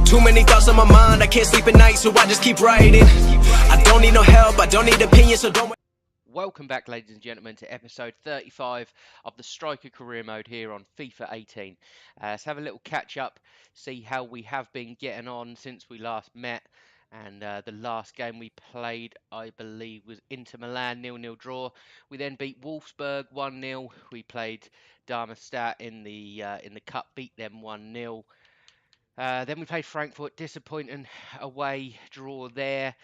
Too many thoughts on my mind, I can't sleep at night, so I just keep writing. I don't need no help, I don't need opinions, so don't... Welcome back, ladies and gentlemen, to episode 35 of the Striker Career Mode here on FIFA 18. Let's have a little catch up, see how we have been getting on since we last met. And the last game we played, I believe, was Inter Milan 0-0 draw. We then beat Wolfsburg 1-0. We played Darmstadt in the cup, beat them 1-0. Then we played Frankfurt, disappointing away draw there.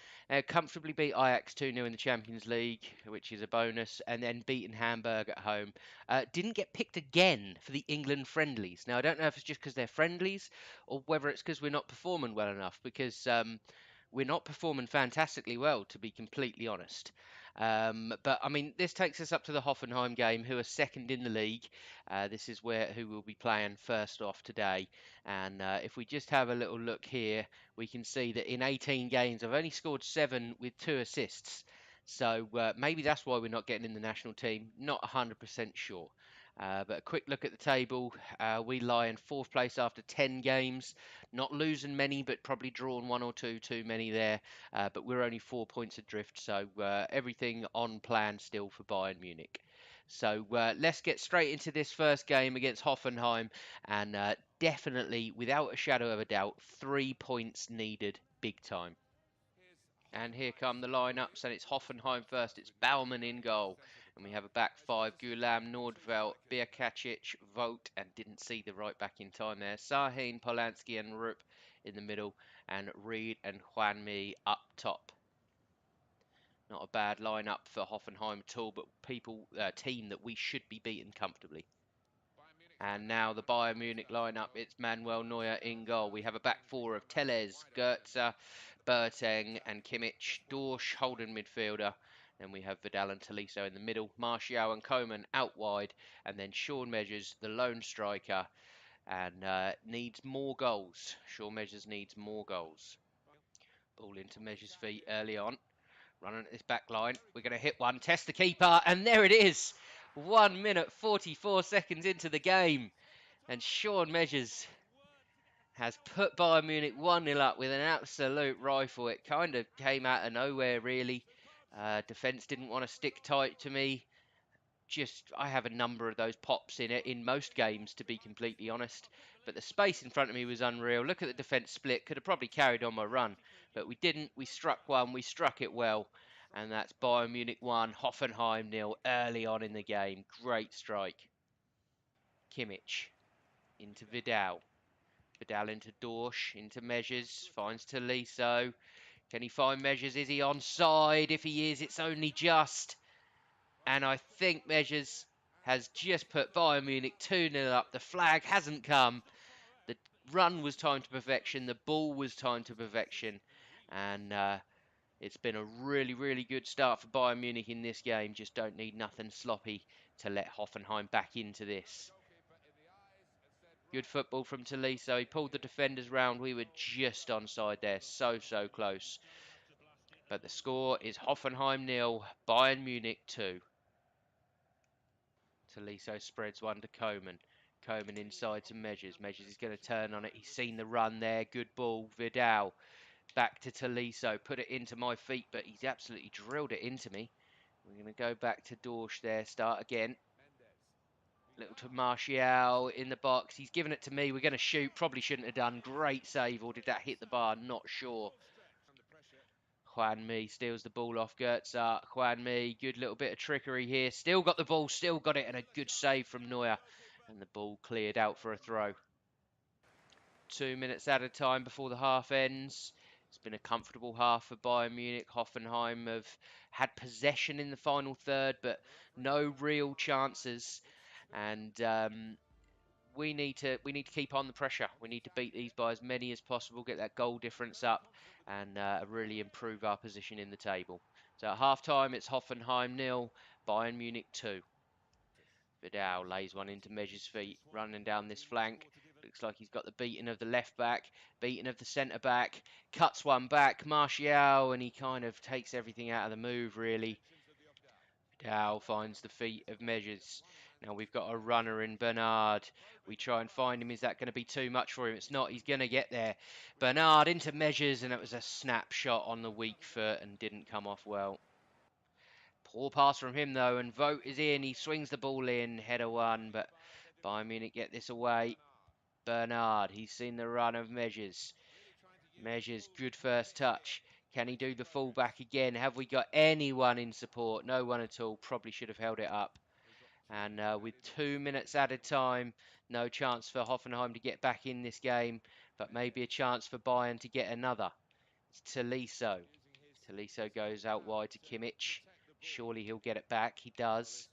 Comfortably beat Ajax 2-0 in the Champions League, which is a bonus, and then beaten Hamburg at home. Didn't get picked again for the England friendlies. Now, I don't know if it's just because they're friendlies or whether it's because we're not performing well enough, because we're not performing fantastically well, to be completely honest. But I mean, this takes us up to the Hoffenheim game, who are second in the league. This is who we'll be playing first off today. And if we just have a little look here, we can see that in 18 games, I've only scored 7 with 2 assists. So maybe that's why we're not getting in the national team. Not 100% sure. But a quick look at the table. We lie in 4th place after 10 games. Not losing many, but probably drawn 1 or 2 too many there. But we're only 4 points adrift, so everything on plan still for Bayern Munich. So let's get straight into this first game against Hoffenheim, and definitely, without a shadow of a doubt, 3 points needed big time. And here come the lineups, and it's Hoffenheim first. It's Baumann in goal. And we have a back 5, Gulam, Nordveld, Birkacic, Vogt, and didn't see the right back in time there. Sahin, Polanski, and Rupp in the middle, and Reed and Juanmi up top. Not a bad lineup for Hoffenheim at all, but team that we should be beating comfortably. And now the Bayern Munich lineup, it's Manuel Neuer in goal. We have a back 4 of Telles, Goetze, Boateng and Kimmich, Dorsch holding midfielder. Then we have Vidal and Tolisso in the middle, Martial and Koeman out wide, and then Sean Measures, the lone striker, and needs more goals. Sean Measures needs more goals. Ball into Measures' feet early on. Running at this back line. We're going to hit one, test the keeper, and there it is. 1 minute 44 seconds into the game. And Sean Measures has put Bayern Munich 1-0 up with an absolute rifle. It kind of came out of nowhere, really. Defence didn't want to stick tight to me. I have a number of those pops in it in most games, to be completely honest. But the space in front of me was unreal. Look at the defence split. Could have probably carried on my run. But we didn't. We struck one. We struck it well. And that's Bayern Munich 1, Hoffenheim 0 early on in the game. Great strike. Kimmich into Vidal. Vidal into Dorsch, into Measures, finds Tolisso. Can he find Measures? Is he onside? If he is, it's only just. And I think Measures has just put Bayern Munich 2-0 up. The flag hasn't come. The run was timed to perfection. The ball was timed to perfection. And it's been a really, really good start for Bayern Munich in this game. Just don't need nothing sloppy to let Hoffenheim back into this. Good football from Tolisso. He pulled the defenders round. We were just onside there. So close. But the score is Hoffenheim 0, Bayern Munich 2. Tolisso spreads one to Koeman. Koeman inside to Measures. Measures is going to turn on it. He's seen the run there. Good ball. Vidal. Back to Tolisso. Put it into my feet, but he's absolutely drilled it into me. We're going to go back to Dorsch there. Start again. Little to Martial in the box. He's given it to me. We're going to shoot. Probably shouldn't have done. Great save. Or did that hit the bar? Not sure. Juanmi steals the ball off Goetze. Juanmi, good little bit of trickery here. Still got the ball. Still got it. And a good save from Neuer. And the ball cleared out for a throw. 2 minutes at a time before the half ends. It's been a comfortable half for Bayern Munich. Hoffenheim have had possession in the final third, but no real chances. And we need to keep on the pressure. We need to beat these by as many as possible, get that goal difference up, and really improve our position in the table. So at half-time, it's Hoffenheim 0, Bayern Munich 2. Vidal lays one into Measures' feet, running down this flank. Looks like he's got the beating of the left back, beating of the centre back, cuts one back, Martial, and he kind of takes everything out of the move, really. Vidal finds the feet of Measures. Now we've got a runner in Bernard. We try and find him. Is that going to be too much for him? It's not. He's going to get there. Bernard into measures, and it was a snapshot on the weak foot and didn't come off well. Poor pass from him though, and Vogt is in. He swings the ball in, header one, but Bayern Munich get this away. Bernard, he's seen the run of Measures. Measures, good first touch. Can he do the fullback again? Have we got anyone in support? No one at all. Probably should have held it up. And with 2 minutes added time, no chance for Hoffenheim to get back in this game, but maybe a chance for Bayern to get another. It's Tolisso. Tolisso goes out wide to Kimmich. Surely he'll get it back. He does.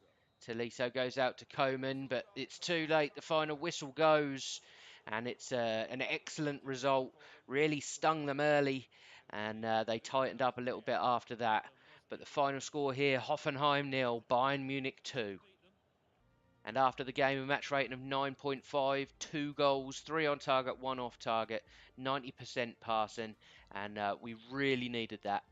Tolisso goes out to Coman, but it's too late. The final whistle goes, and it's an excellent result. Really stung them early, and they tightened up a little bit after that. But the final score here, Hoffenheim 0, Bayern Munich 2. And after the game, a match rating of 9.5, 2 goals, 3 on target, 1 off target, 90% passing, and we really needed that.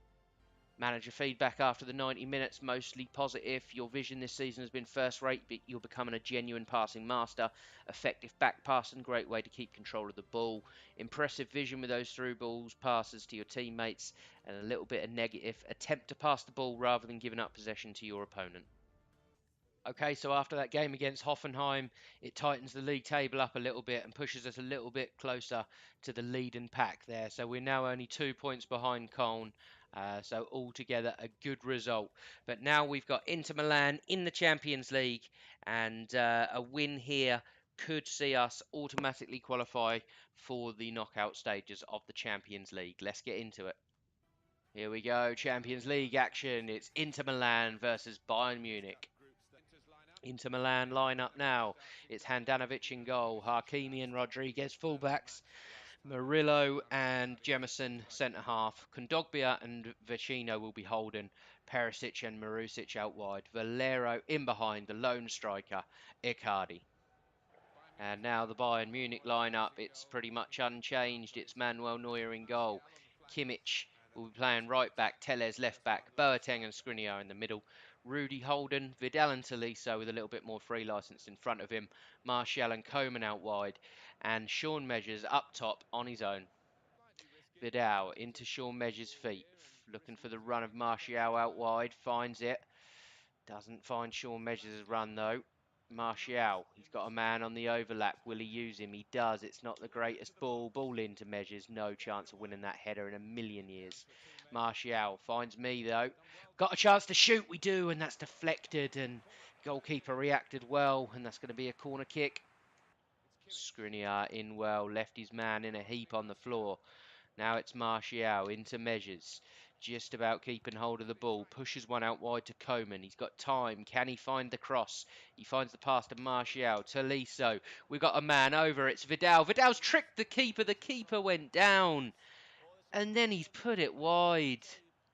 Manager feedback after the 90 minutes, mostly positive. Your vision this season has been first rate, but you're becoming a genuine passing master. Effective back passing, great way to keep control of the ball. Impressive vision with those through balls, passes to your teammates, and a little bit of negative. Attempt to pass the ball rather than giving up possession to your opponent. Okay, so after that game against Hoffenheim, it tightens the league table up a little bit and pushes us a little bit closer to the lead and pack there. So we're now only 2 points behind Cologne. So altogether a good result. But now we've got Inter Milan in the Champions League, and a win here could see us automatically qualify for the knockout stages of the Champions League. Let's get into it. Here we go, Champions League action. It's Inter Milan versus Bayern Munich. Inter Milan line up now. It's Handanovic in goal, Hakimi and Rodriguez fullbacks, Murillo and Jemison centre half. Kondogbia and Vecino will be holding. Perisic and Marusic out wide. Valero in behind, the lone striker, Icardi. And now the Bayern Munich lineup, it's pretty much unchanged. It's Manuel Neuer in goal. Kimmich will be playing right back, Tellez left back, Boateng and Skriniar in the middle. Rudy Holden, Vidal and Tolisso with a little bit more free licence in front of him. Martial and Coman out wide. And Sean Measures up top on his own. Vidal into Sean Measures' feet. Looking for the run of Martial out wide. Finds it. Doesn't find Sean Measures' run though. Martial, he's got a man on the overlap. Will he use him? He does. It's not the greatest ball. Ball into Measures. No chance of winning that header in a million years. Martial finds me though. Got a chance to shoot. We do, and that's deflected. And goalkeeper reacted well, and that's going to be a corner kick. Skriniar in well. Left his man in a heap on the floor. Now it's Martial into Measures. Just about keeping hold of the ball. Pushes one out wide to Coman. He's got time. Can he find the cross? He finds the pass to Martial. Tolisso. We've got a man over. It's Vidal. Vidal's tricked the keeper. The keeper went down. And then he's put it wide.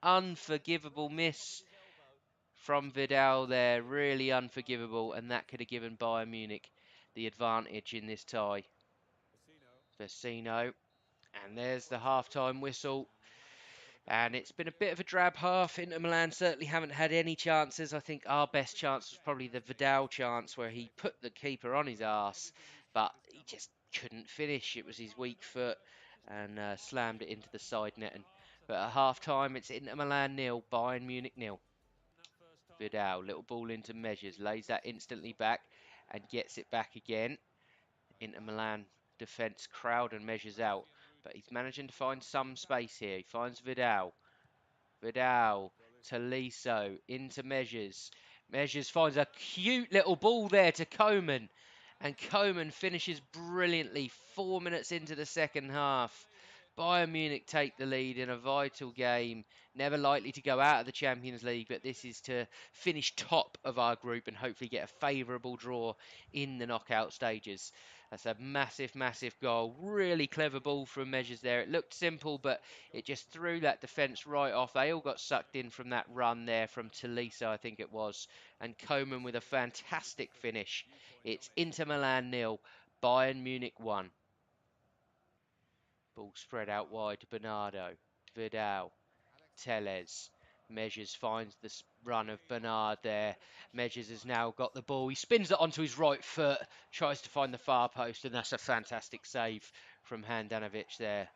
Unforgivable miss from Vidal there. Really unforgivable. And that could have given Bayern Munich the advantage in this tie. Vecino. And there's the half-time whistle. And it's been a bit of a drab half. Inter Milan certainly haven't had any chances. I think our best chance was probably the Vidal chance where he put the keeper on his arse, but he just couldn't finish. It was his weak foot and slammed it into the side netting. But at half-time, it's Inter Milan 0, Bayern Munich 0. Vidal, little ball into Measures, lays that instantly back and gets it back again. Inter Milan defence crowd and Measures out. But he's managing to find some space here. He finds Vidal. Vidal, Tolisso, into Measures. Measures finds a cute little ball there to Coman. And Coman finishes brilliantly 4 minutes into the second half. Bayern Munich take the lead in a vital game. Never likely to go out of the Champions League, but this is to finish top of our group and hopefully get a favourable draw in the knockout stages. That's a massive, massive goal. Really clever ball from Measures there. It looked simple, but it just threw that defence right off. They all got sucked in from that run there from Tolisso, I think it was. And Coman with a fantastic finish. It's Inter Milan 0, Bayern Munich 1. Ball spread out wide to Bernardo. Vidal. Tellez. Measures finds the run of Bernard there. Measures has now got the ball. He spins it onto his right foot, tries to find the far post, and that's a fantastic save from Handanovic there.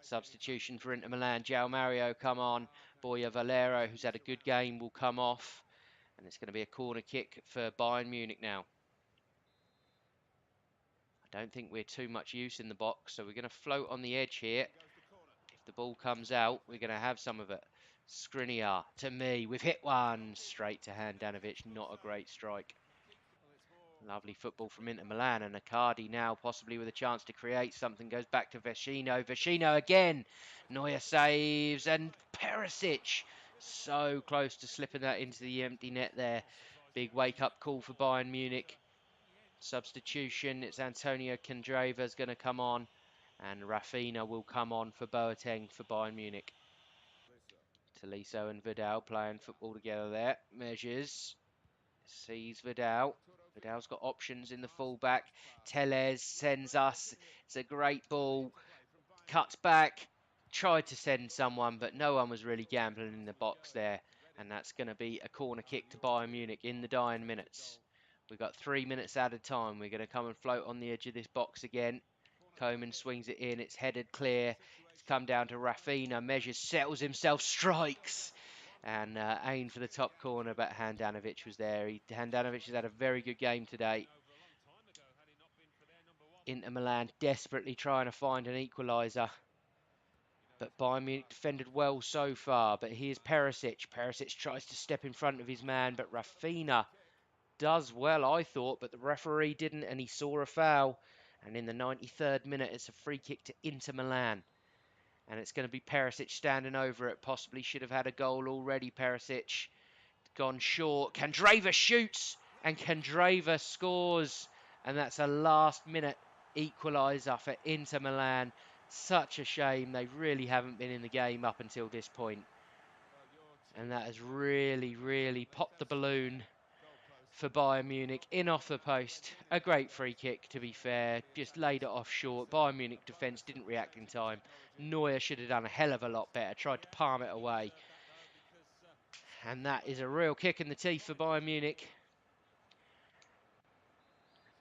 Substitution for Inter Milan. João Mario come on. Boya Valero, who's had a good game, will come off. And it's going to be a corner kick for Bayern Munich now. I don't think we're too much use in the box, so we're going to float on the edge here. If the ball comes out, we're going to have some of it. Skriniar to me. We've hit one straight to Handanovic. Not a great strike. Lovely football from Inter Milan, and Icardi now possibly with a chance to create something. Goes back to Vecino. Vecino again. Neuer saves, and Perisic so close to slipping that into the empty net there. Big wake-up call for Bayern Munich. Substitution. It's Antonio Candreva's going to come on, and Rafinha will come on for Boateng for Bayern Munich. Tolisso and Vidal playing football together there. Measures. Sees Vidal. Vidal's got options in the fullback. Tellez sends us. It's a great ball. Cuts back. Tried to send someone, but no one was really gambling in the box there. And that's going to be a corner kick to Bayern Munich in the dying minutes. We've got 3 minutes at a time. We're going to come and float on the edge of this box again. Koeman swings it in. It's headed clear. It's come down to Rafinha. Measures, settles himself, strikes. And aimed for the top corner, but Handanovic was there. Handanovic has had a very good game today. Inter Milan desperately trying to find an equaliser. But Bayern Munich defended well so far. But here's Perisic. Perisic tries to step in front of his man, but Rafinha does well, I thought. But the referee didn't, and he saw a foul. And in the 93rd minute, it's a free kick to Inter Milan. And it's going to be Perisic standing over it. Possibly should have had a goal already, Perisic. Gone short. Candreva shoots, and Candreva scores. And that's a last-minute equaliser for Inter Milan. Such a shame. They really haven't been in the game up until this point. And that has really, really popped the balloon for Bayern Munich in off the post. A great free kick, to be fair. Just laid it off short. Bayern Munich defence didn't react in time. Neuer should have done a hell of a lot better. Tried to palm it away. And that is a real kick in the teeth for Bayern Munich.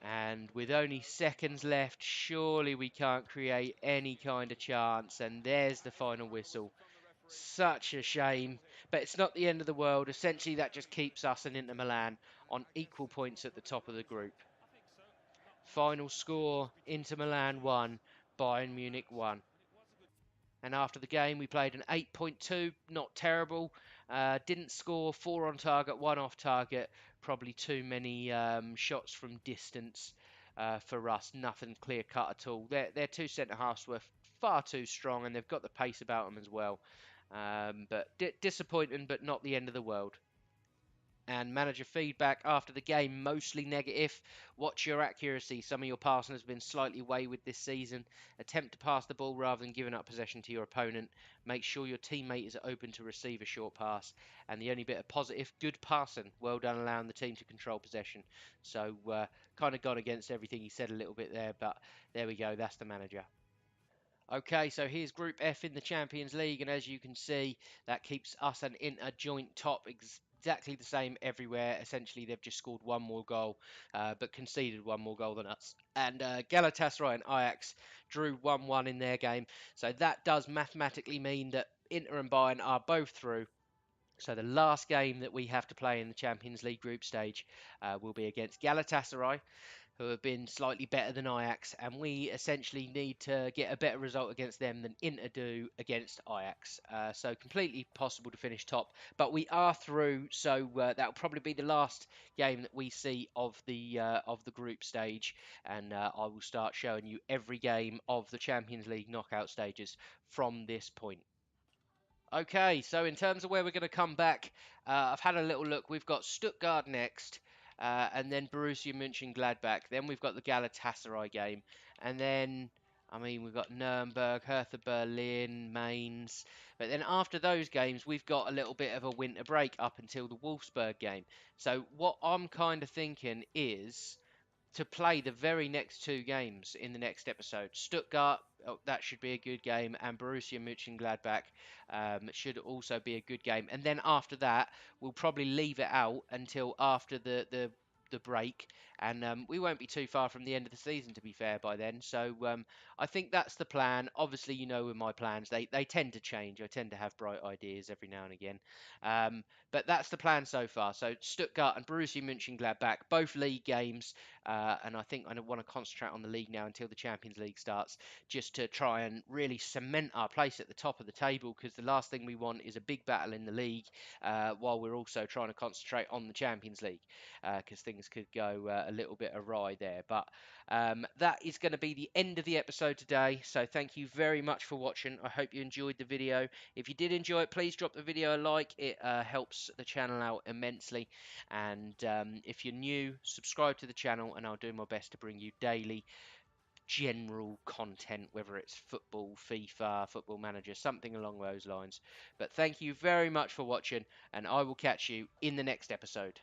And with only seconds left, surely we can't create any kind of chance. And there's the final whistle. Such a shame, but it's not the end of the world. Essentially, that just keeps us and Inter Milan on equal points at the top of the group. Final score, Inter Milan 1, Bayern Munich 1. And after the game, we played an 8.2, not terrible. Didn't score, 4 on target, 1 off target. Probably too many shots from distance for us. Nothing clear cut at all. Their two centre halves were far too strong, and they've got the pace about them as well. But disappointing, but not the end of the world. And manager feedback after the game, mostly negative. Watch your accuracy. Some of your passing has been slightly wayward this season. Attempt to pass the ball rather than giving up possession to your opponent. Make sure your teammate is open to receive a short pass. And the only bit of positive, good passing. Well done allowing the team to control possession. So kind of gone against everything he said a little bit there, but there we go. That's the manager. Okay, so here's Group F in the Champions League, and as you can see, that keeps us and Inter joint top, exactly the same everywhere. Essentially, they've just scored one more goal, but conceded one more goal than us. And Galatasaray and Ajax drew 1-1 in their game, so that does mathematically mean that Inter and Bayern are both through. So the last game that we have to play in the Champions League group stage will be against Galatasaray, who have been slightly better than Ajax, and we essentially need to get a better result against them than Inter do against Ajax. So completely possible to finish top, but we are through, so that will probably be the last game that we see of the group stage, and I will start showing you every game of the Champions League knockout stages from this point. Okay, so in terms of where we're going to come back, I've had a little look. We've got Stuttgart next, and then Borussia Mönchengladbach. Then we've got the Galatasaray game, and then, I mean, we've got Nuremberg, Hertha Berlin, Mainz. But then after those games, we've got a little bit of a winter break up until the Wolfsburg game. So what I'm kind of thinking is to play the very next two games in the next episode. Stuttgart, oh, that should be a good game, and Borussia Mönchengladbach should also be a good game. And then after that, we'll probably leave it out until after the break, and we won't be too far from the end of the season, to be fair, by then. So I think that's the plan. Obviously, you know, with my plans, they tend to change. I tend to have bright ideas every now and again. But that's the plan so far. So Stuttgart and Borussia Mönchengladbach, both league games, and I think I want to concentrate on the league now until the Champions League starts, just to try and really cement our place at the top of the table. Because the last thing we want is a big battle in the league, while we're also trying to concentrate on the Champions League, because things could go a little bit awry there. But that is going to be the end of the episode today. So thank you very much for watching. I hope you enjoyed the video. If you did enjoy it, please drop the video a like. It helps the channel out immensely. And if you're new, subscribe to the channel, and I'll do my best to bring you daily general content, whether it's football, FIFA, football manager, something along those lines. But thank you very much for watching, and I will catch you in the next episode.